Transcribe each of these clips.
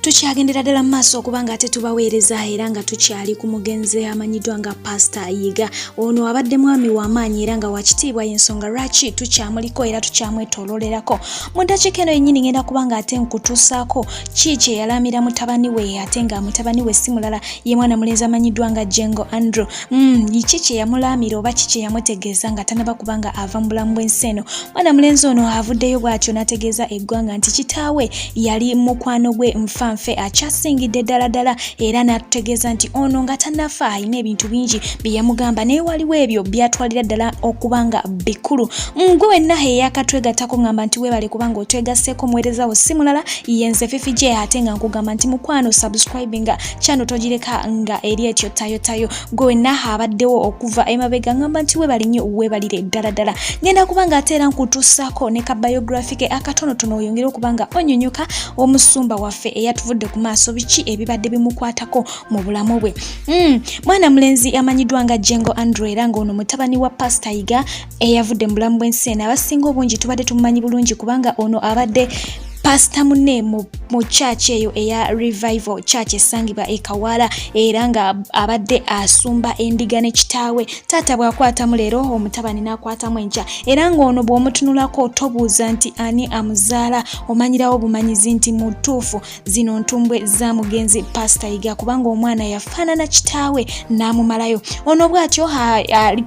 Tukyagendera ddala maaso okubanga ate tubaweereza era nga tukyali ku mugenzi amanyiddwa nga Pastor Yiga. Ono abadde mwami w'amaanyi era nga wakitiibwa y'ensonga lwaki tukyamuliko era tukyamwetoololerako. Mu ddakiika eno yennyini ngenda kubanga ate nkutuusaako kye yalamira mutabani we ate nga mutabani we si mulala ye mwana mulenzi amanyiddwa nga Jengo Andrew. Ki kye yamulamira oba ki kye yamutegeeza nga tanaba kubanga ava mu bulamu bw'ensi eno. Mwana mulenzi ono avuddeyo bw'atyo n'ategeeza eggwanga nti kitaawe yali mukwano gwe nfe akyasingidde ddala era n'atutegeeza nti ono nga tannafa alina ebintu bingi bye yamugamba naye waliwo ebyo byatwalira ddala okubanga bikulu. Gwe wenna eyakatwegattako ngamba nti weebale kubanga otwegasseeko muweereza wo si mulala yenze Fifi J ate nga nkugamba nti mukwano subscribinga channel togireka nga eri etyo tayo. Gwe wenna abaddewo okuva emabega ngamba nti weebale nnyo weebalire ddala. Ngenda kubanga ate era nkutuusaako ne ka biography akatonotono oyongere okubanga onyonyoka omusumba waffe eyatuvudde ku maaso biki ebibadde bimukwatako mu bulamu bwe. Mwana mulenzi amanyiddwa nga Jengo Andrew era ng'ono mutabani wa Pastor Yiga eyavudde mu bulamu bw'ensi eno. Abasinga obungi tubadde tumumanyi bulungi kubanga ono abadde Pastor munne mu church eyo eya Revival Church esangibwa e Kawala era nga abadde asumba endiga ne kitaawe. Taata bw'akwatamu leero omutabani n'akwatamu enkya era ng'ono bw'omutunulako tobuuza nti ani amuzaala omanyirawo bumanyizi nti mu ttuufu zino ntumbwe za mugenzi Pastor Yiga kubanga omwana yafaanana kitaawe n'amumalayo. Ono bw'atyo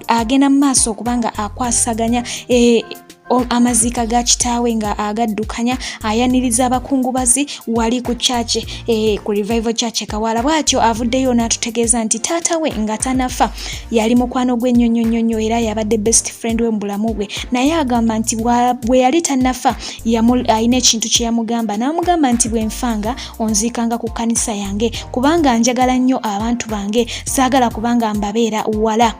agenda mu maaso okubanga akwasaganya amaziika ga kitaawe nga agaddukanya ayaniriza abakungubazi wali ku church ku Revival Church Kawala. Bw'atyo avuddeyo n'atutegeeza nti taata we nga tanafa yali mukwano gwe nnyo era yabadde best friend we mu bulamu bwe naye agamba nti bwe yali tannafa alina ekintu kye yamugamba n'amugamba nti bwe nfanga onziikanga ku kkanisa yange kubanga njagala nnyo abantu bange saagala kubanga mbabeera wala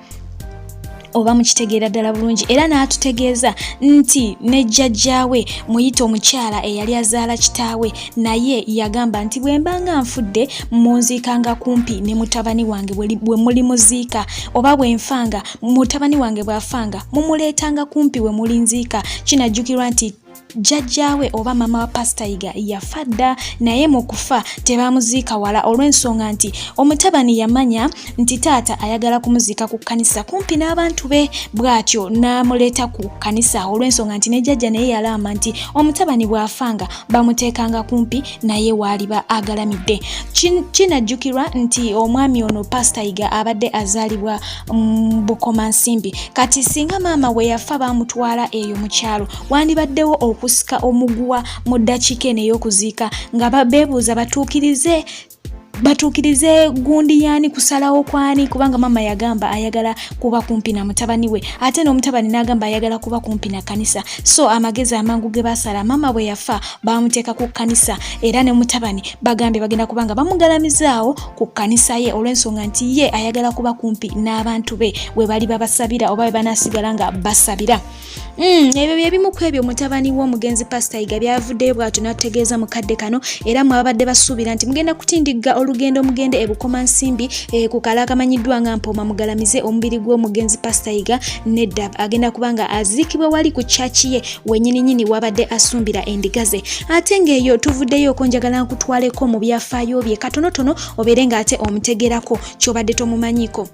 oba mukitegeera ddala bulungi era n'atutegeeza nti ne jjajjaawe muyita omukyala eyali azaala kitaawe naye yagamba nti bwe mbanga nfudde munziikanga kumpi ne mutabani wange bwe muli muziika oba bwe nfanga mutabani wange bw'afanga mumuleetanga kumpi we mulinziika. Kinajjukirwa nti jjajjaawe oba mama wa Pastor Yiga yafa dda naye mu kufa tebamuziika wala olw'ensonga nti omutabani yamanya nti taata ayagala kumuziika ku kkanisa kumpi n'abantu be bw'atyo n'amuleeta ku kkanisa olw'ensonga nti ne jjajja naye yalama nti omutabani bw'afanga bamuteekanga kumpi naye waaliba agalamidde. Kinajjukirwa nti omwami ono Pastor Yiga abadde azaalibwa Bukomansimbi kati singa maama we yafa bamutwala eyo mu kyalo wandibaddewo okusika omuguwa mu ddakiika eno ey'okuziika nga beebuuza batuukirize gundi yaani kusalawo kwani kubanga mama yagamba ayagala kuba kumpi na mutabani we ate n'omutabani n'agamba ayagala kuba kumpi na kanisa. So amagezi amangu ge basala mama bwe yafa bamuteeka ku kanisa era ne mutabani bagambye bagenda kubanga bamugalamizaawo ku kanisa ye olw'ensonga nti ye ayagala kuba kumpi n'abantu be we bali babasabira oba we banaasigala nga basabira. Ebyo bye bimu ku ebyo mutabani w'omugenzi Pastor Yiga byavuddeyo bw'atyo n'atutegeeza mu kadde kano era mwabadde basuubira nti mugenda kutindigga olugendo mugende e Bukomansimbi ku kala akamanyiddwa nga Mpooma mugalamize omubiri gw'omugenzi Pastor Yiga nedda agenda kubanga aziikibwa wali ku church ye wennyininyini wabadde asumbira endiga ze. Ate ng'eyo tuvuddeyo okonjagala nkutwaleko mu byafaayo bye katonotono obeere ng'ate omutegerako ky'obadde tomumanyiiko.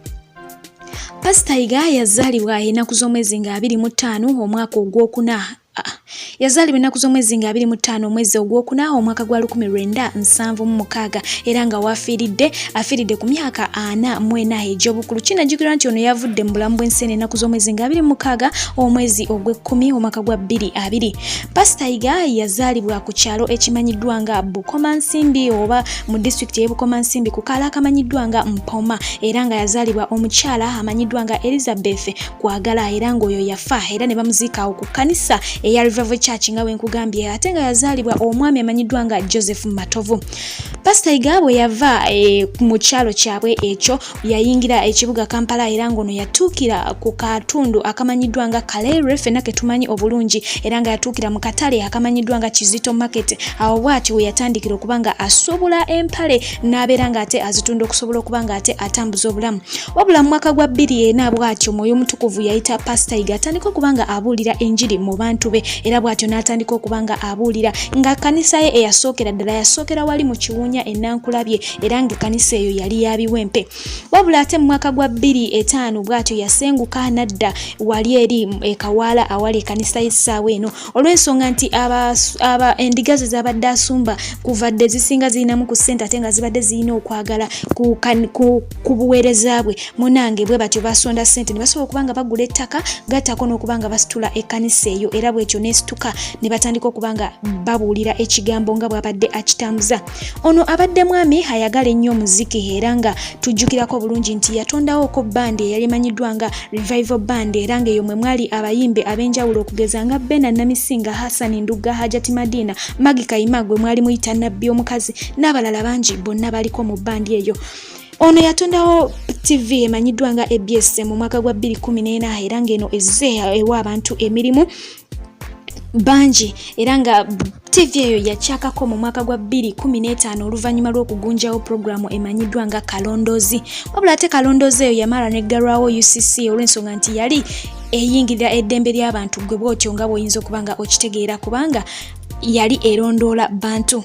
Pastor Yiga yazaalibwa ennaku z'omwezi nga 25 omwaka ogwokuna yazaalibwa ennaku z'omwezi nga 25 omwezi ogwokuna omwaka gwa 1976 era nga afiiridde ku myaka 44 egy'obukulu. Kinajjukirwa nti ono yavudde mu bulamu bw'ensi eno ennaku z'omwezi nga 26 omwezi ogw'ekkumi omwaka gwa 2020. Pastor Yiga yazaalibwa ku kyalo ekimanyiddwa nga Bukomansimbi oba mu district y'e Bukomansimbi ku kaala akamanyiddwa nga Mpooma era nga yazaalibwa omukyala amanyiddwa nga Elizabeth Kwagala era ng'oyo yafa era ne bamuziikaawo ku kkanisa eya Revival Church nga wenkugambye ate nga yazaalibwa omwami amanyiddwa nga Joseph Matovu. Pastor Yiga bwe yava mu kyalo kyabwe ekyo yayingira ekibuga Kampala era ng'ono yatuukira ku katundu akamanyiddwa nga Kaleere ffenna ke tumanyi obulungi era nga yatuukira mu katale akamanyiddwa nga Kizito Market. Awo bw'atyo we yatandikira okubanga asuubula empale n'abeera ng'ate azitunda okusobola okubanga ate atambuza obulamu. Wabula mu mwaka gwa 2040 bw'atyo Mwoyo Mutukuvu yayita Pastor Yiga atandika okubanga abuulira enjiri mu bantu abantu be era bw'atyo n'atandika okubanga abuulira nga kanisa ye eyasookera ddala yasookera wali mu Kiwunya Enankulabye era nga kanisa eyo yali ya Biwempe. Wabula ate mu mwaka gwa 2005 bw'atyo yasenguka nadda wali eri Kawaala awali kanisa y'essaawa eno olw'ensonga nti endiga ze zabadde asumba kuvadde zisinga zirinamu ku ssente ate nga zibadde zirina okwagala ku buweereza bwe munange bwe batyo basonda ssente ne basobola okubanga bagula ettaka gattako n'okubanga basitula ekkanisa eyo era bw'ekyo n'esituka ne batandika okubanga babuulira ekigambo nga bw'abadde akitambuza. Ono abadde mwami ayagala ennyo omuziki era nga tujjukirako bulungi nti yatondawoko bandi eyali emanyiddwa nga Revival Band era ng'eyo mwe mwali abayimbe ab'enjawulo okugeza nga Bena Namisinga, Hassan Nduga, Hajati Madina, Magi Kayima gwe mwali muyita Nabbi omukazi n'abalala bangi bonna baliko mu bandi eyo. Ono yatondawo TV emanyiddwa nga ABS mu mwaka gwa 2014 era ng'eno ezze ewa abantu emirimu bangi era nga TV eyo yakyakako mu mwaka gwa 2015 oluvannyuma lw'okugunjawo programu emanyiddwa nga Kalondozi. Wabula ate Kalondozi eyo yamala neggalwawo UCC olw'ensonga nti yali eyingirira eddembe ly'abantu gwe bw'otyo nga bw'oyinza okubanga okitegeera kubanga yali erondoola bantu.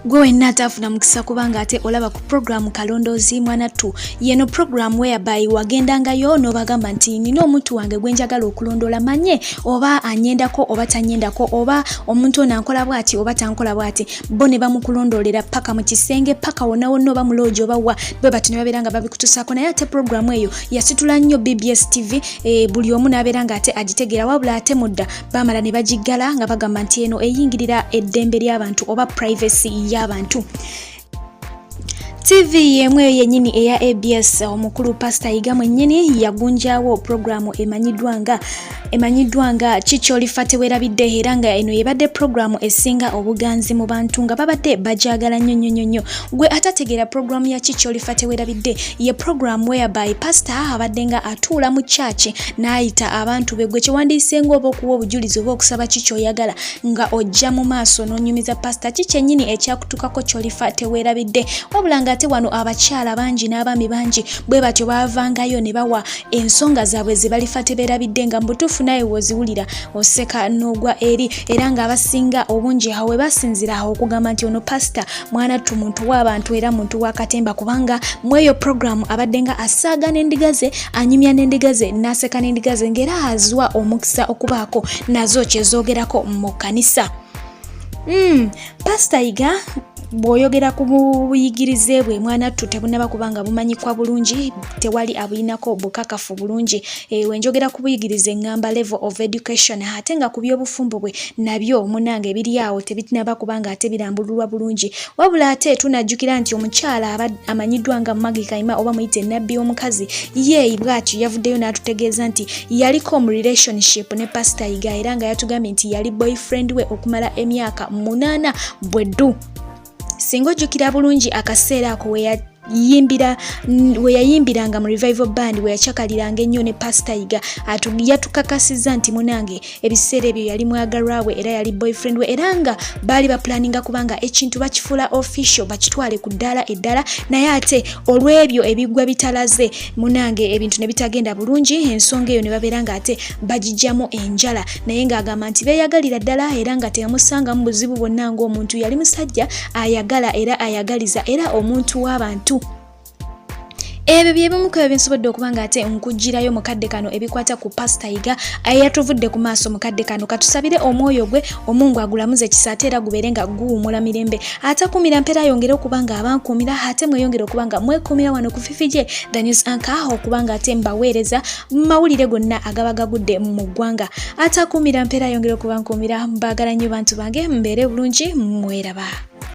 Gwe wenna atafuna mukisa kubanga ate olaba ku programu Kalondozi mwanattu yeno programu whereby wagendangayo n'obagamba nti nina omuntu wange gwe njagala okulondoola manye oba anyendako oba tanyendako oba omuntu ono ankola bw'ati oba tankola bw'ati bo ne bamukulondoolera paka mu kisenge paka wonna wonna oba mu loogi oba wa bwe bati ne babeera nga babikutusaako naye ate programu eyo yasitula nnyo BBS TV buli omu n'abeera nga ate agitegeera wabula ate mudda baamala ne bagiggala nga bagamba nti eno eyingirira eddembe ly'abantu oba privacy y'abantu. TV yemwe yennyini eya ABS omukulu Pastor Yiga mwennyini yagunjawo programu emanyiddwa nga Kikyolifa Teweerabidde era nga eno yebadde programu esinga obuganzi mu bantu nga babadde bajagala nnyo. Gwe atategeera programu ya Kikyolifa Teweerabidde ye programu whereby Pastor abadde nga atuula mu church n'ayita abantu be gwe kyewandiisenga oba okuwa obujulizi oba okusaba kikyoyagala nga ojja mu maaso n'onyumiza Pastor kikyennyini ekyakutukako Kyolifa Teweerabidde wabula nga ate wano abakyala bangi n'abaami bangi bwe batyo bavangayo ne bawa ensonga zaabwe ze balifa Teweerabidde nga mbutuufu naye woziwulira oseka n'ogwa eri era nga abasinga obungi awo we basinzira awo okugamba nti ono Pastor mwanattu muntu w'abantu era muntu wa katemba kubanga mweyo programu abadde nga asaaga n'endiga ze anyumya n'endiga ze n'aseka n'endiga ze ng'era azwa omukisa okubaako nazo kyezoogerako mu kanisa. Pastor Yiga bw'oyogera ku buyigirize bwe mwanattu tebunaba kubanga bumanyikwa bulungi tewali abuyinako bukakafu bulungi wenjogera ku buyigirize ngamba level of education ate nga ku byobufumbo bwe nabyo munange biri awo tebitinaba kubanga ate birambululwa bulungi wabula ate tunajjukira nti omukyala amanyiddwa nga Magi Kayima oba muyite Nabbi omukazi ye bw'atyo yavuddeyo n'atutegeeza nti yaliko mu relationship ne Pastor Yiga era nga yatugambye nti yali boyfriend we okumala emyaka 8 bweddu. Singa ojjukira bulungi akaseera ako we yayimbiranga mu Revival Band we yakyakaliranga ennyo ne Pastor Yiga yatukakasizza nti munange ebiseera ebyo yali mwagalwa we era yali boyfriend we era nga baali baplaninga kubanga ekintu bakifuula official bakitwale ku ddala eddala naye ate olw'ebyo ebigwa bitalaze munange ebintu ne bitagenda bulungi ensonga eyo ne babeera nga ate bagijjamu enjala naye ng'agamba nti beeyagalira ddala era nga teyamusangamu buzibu bwonna ng'omuntu yali musajja ayagala era ayagaliza era omuntu w'abantu. Ebyo byebimu ku ebinsobodde okubanga ate nkujjirayo mukadde kano ebikwata ku Pastor Yiga ayatuvudde ku maaso mukadde kano katusabire omwoyo gwe omungu agulamuze kisaate era gubeere nga guwumula mirembe atakumira mpera yongere okubanga abankumira ate mweyongere okubanga mwekumira wano ku Fifije The News Anchor okubanga ate mbaweereza mawulire gonna agaba gagudde mu ggwanga atakumira mpera yongere okubankumira mbagala nnyo bantu bange mbeere bulungi mweraba.